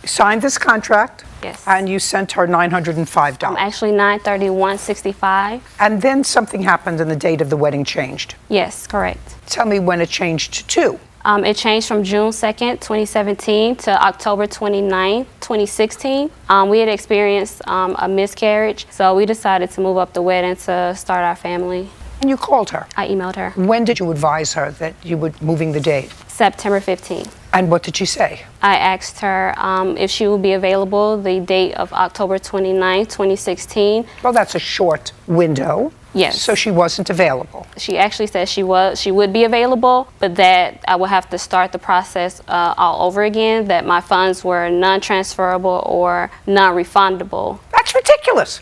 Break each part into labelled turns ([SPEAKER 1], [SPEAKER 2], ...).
[SPEAKER 1] signed this contract.
[SPEAKER 2] Yes.
[SPEAKER 1] And you sent her $905.
[SPEAKER 2] Actually, $931.65.
[SPEAKER 1] And then something happened and the date of the wedding changed.
[SPEAKER 2] Yes, correct.
[SPEAKER 1] Tell me when it changed to.
[SPEAKER 2] It changed from June 2nd, 2017 to October 29th, 2016. We had experienced a miscarriage, so we decided to move up the wedding to start our family.
[SPEAKER 1] And you called her.
[SPEAKER 2] I emailed her.
[SPEAKER 1] When did you advise her that you were moving the date?
[SPEAKER 2] September 15th.
[SPEAKER 1] And what did she say?
[SPEAKER 2] I asked her if she would be available the date of October 29th, 2016.
[SPEAKER 1] Well, that's a short window.
[SPEAKER 2] Yes.
[SPEAKER 1] So she wasn't available.
[SPEAKER 2] She actually said she would be available, but that I would have to start the process all over again, that my funds were non-transferable or non-refundable.
[SPEAKER 1] That's ridiculous.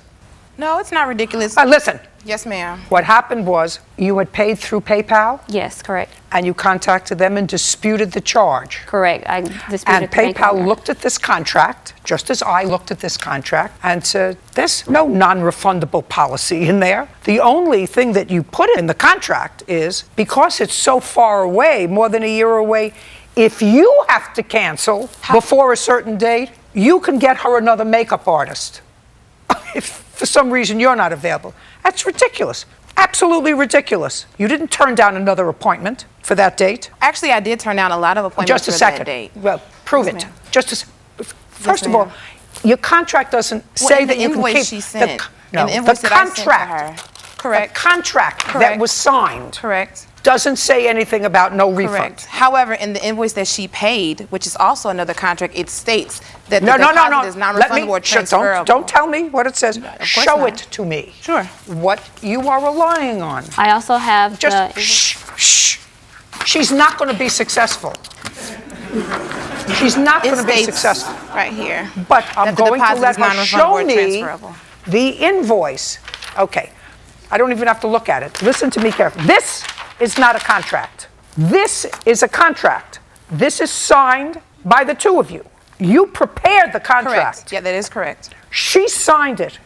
[SPEAKER 3] No, it's not ridiculous.
[SPEAKER 1] Listen.
[SPEAKER 3] Yes, ma'am.
[SPEAKER 1] What happened was you had paid through PayPal?
[SPEAKER 2] Yes, correct.
[SPEAKER 1] And you contacted them and disputed the charge.
[SPEAKER 2] Correct. I disputed
[SPEAKER 1] And
[SPEAKER 2] the bank
[SPEAKER 1] PayPal
[SPEAKER 2] number.
[SPEAKER 1] looked at this contract, just as I looked at this contract, and said, there's no non-refundable policy in there. The only thing that you put in the contract is, because it's so far away, more than a year away, if you have to cancel before a certain date, you can get her another makeup artist. If for some reason you're not available. That's ridiculous. Absolutely ridiculous. You didn't turn down another appointment for that date.
[SPEAKER 3] Actually, I did turn down a lot of appointments
[SPEAKER 1] Just a
[SPEAKER 3] for
[SPEAKER 1] second.
[SPEAKER 3] that date.
[SPEAKER 1] Well, prove
[SPEAKER 3] Yes,
[SPEAKER 1] it.
[SPEAKER 3] ma'am.
[SPEAKER 1] First of all, your contract doesn't say
[SPEAKER 3] in
[SPEAKER 1] that
[SPEAKER 3] the
[SPEAKER 1] you can
[SPEAKER 3] invoice
[SPEAKER 1] keep
[SPEAKER 3] she sent.
[SPEAKER 1] no,
[SPEAKER 3] In the invoice that I sent to
[SPEAKER 1] contract.
[SPEAKER 3] her. Correct.
[SPEAKER 1] The contract that
[SPEAKER 3] Correct.
[SPEAKER 1] was signed
[SPEAKER 3] Correct.
[SPEAKER 1] doesn't say anything about no refund.
[SPEAKER 3] Correct. However, in the invoice that she paid, which is also another contract, it states that
[SPEAKER 1] No,
[SPEAKER 3] the
[SPEAKER 1] no, no,
[SPEAKER 3] deposit
[SPEAKER 1] no.
[SPEAKER 3] is non-refundable or transferable.
[SPEAKER 1] Don't tell me what it says.
[SPEAKER 3] course
[SPEAKER 1] Show
[SPEAKER 3] not.
[SPEAKER 1] it to me.
[SPEAKER 3] Sure.
[SPEAKER 1] What you are relying on.
[SPEAKER 2] I also have
[SPEAKER 1] Just
[SPEAKER 2] the...
[SPEAKER 1] shh. She's not going to be successful. She's not
[SPEAKER 3] It
[SPEAKER 1] going to be
[SPEAKER 3] states
[SPEAKER 1] successful.
[SPEAKER 3] right here.
[SPEAKER 1] But I'm
[SPEAKER 3] that the
[SPEAKER 1] going to
[SPEAKER 3] deposit
[SPEAKER 1] let
[SPEAKER 3] is
[SPEAKER 1] her
[SPEAKER 3] non-refundable
[SPEAKER 1] show
[SPEAKER 3] or
[SPEAKER 1] me
[SPEAKER 3] transferable.
[SPEAKER 1] the invoice. Okay. I don't even have to look at it. Listen to me carefully. This is not a contract. This is a contract. This is signed by the two of you. You prepared the contract.
[SPEAKER 3] Correct. Yeah, that is correct.
[SPEAKER 1] She signed it.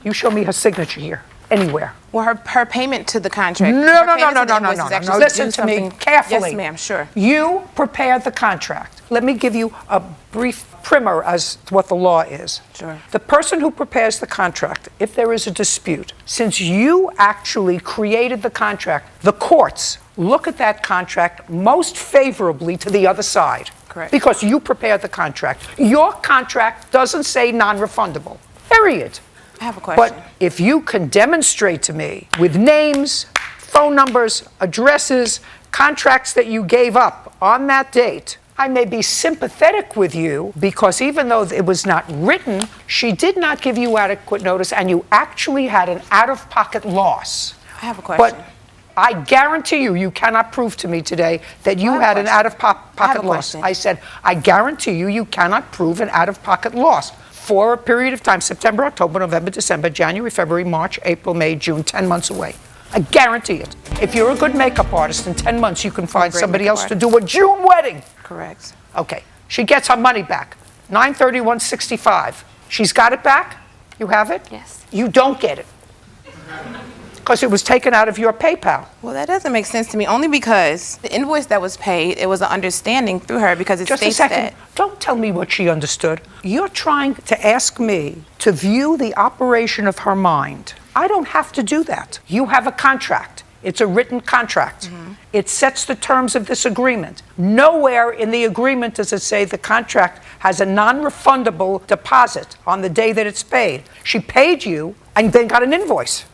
[SPEAKER 1] You show me her signature here, anywhere.
[SPEAKER 3] Well, her payment to the contract.
[SPEAKER 1] No.
[SPEAKER 3] her payment to the invoice is actually
[SPEAKER 1] Listen
[SPEAKER 3] do
[SPEAKER 1] to me
[SPEAKER 3] something-
[SPEAKER 1] carefully.
[SPEAKER 3] Yes, ma'am, sure.
[SPEAKER 1] You prepared the contract. Let me give you a brief primer as to what the law is.
[SPEAKER 3] Sure.
[SPEAKER 1] The person who prepares the contract, if there is a dispute, since you actually created the contract, the courts look at that contract most favorably to the other side.
[SPEAKER 3] Correct.
[SPEAKER 1] Because you prepared the contract. Your contract doesn't say non-refundable, period.
[SPEAKER 3] I have a question.
[SPEAKER 1] But if you can demonstrate to me with names, phone numbers, addresses, contracts that you gave up on that date, I may be sympathetic with you because even though it was not written, she did not give you adequate notice and you actually had an out-of-pocket loss.
[SPEAKER 3] I have a question.
[SPEAKER 1] But I guarantee you cannot prove to me today that you
[SPEAKER 3] I have
[SPEAKER 1] had
[SPEAKER 3] a
[SPEAKER 1] an
[SPEAKER 3] question.
[SPEAKER 1] out-of-pocket
[SPEAKER 3] I have a
[SPEAKER 1] loss.
[SPEAKER 3] question.
[SPEAKER 1] I said, I guarantee you cannot prove an out-of-pocket loss for a period of time, September, October, November, December, January, February, March, April, May, June, 10 months away. I guarantee it. If you're a good makeup artist, in 10 months you can find
[SPEAKER 3] great
[SPEAKER 1] somebody
[SPEAKER 3] makeup
[SPEAKER 1] else to do a June wedding.
[SPEAKER 3] Correct.
[SPEAKER 1] Okay, she gets her money back, $931.65. She's got it back? You have it?
[SPEAKER 2] Yes.
[SPEAKER 1] You don't get it because it was taken out of your PayPal.
[SPEAKER 3] Well, that doesn't make sense to me, only because the invoice that was paid, it was an understanding through her because it
[SPEAKER 1] Just a
[SPEAKER 3] states
[SPEAKER 1] second.
[SPEAKER 3] that.
[SPEAKER 1] Don't tell me what she understood. You're trying to ask me to view the operation of her mind. I don't have to do that. You have a contract. It's a written contract. It sets the terms of this agreement. Nowhere in the agreement does it say the contract has a non-refundable deposit on the day that it's paid. She paid you and then got an invoice.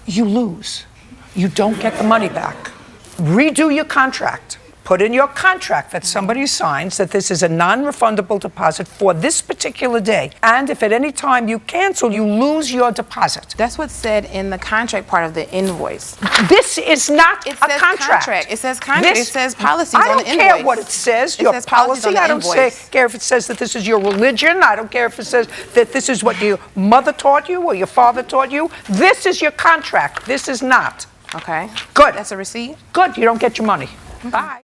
[SPEAKER 1] You lose. You don't get the money back. Redo your contract. Put in your contract that somebody signs that this is a non-refundable deposit for this particular day. And if at any time you cancel, you lose your deposit.
[SPEAKER 3] That's what's said in the contract part of the invoice.
[SPEAKER 1] This is not
[SPEAKER 3] It
[SPEAKER 1] a
[SPEAKER 3] says
[SPEAKER 1] contract.
[SPEAKER 3] It says contract.
[SPEAKER 1] This-
[SPEAKER 3] It says policies
[SPEAKER 1] I
[SPEAKER 3] on
[SPEAKER 1] don't
[SPEAKER 3] the invoice.
[SPEAKER 1] care what it says,
[SPEAKER 3] It
[SPEAKER 1] your
[SPEAKER 3] says policies
[SPEAKER 1] policy.
[SPEAKER 3] on the
[SPEAKER 1] I don't
[SPEAKER 3] invoice.
[SPEAKER 1] care if it says that this is your religion. I don't care if it says that this is what your mother taught you or your father taught you. This is your contract. This is not.
[SPEAKER 3] Okay.
[SPEAKER 1] Good.
[SPEAKER 3] That's a receipt?
[SPEAKER 1] Good. You don't get your money. Bye.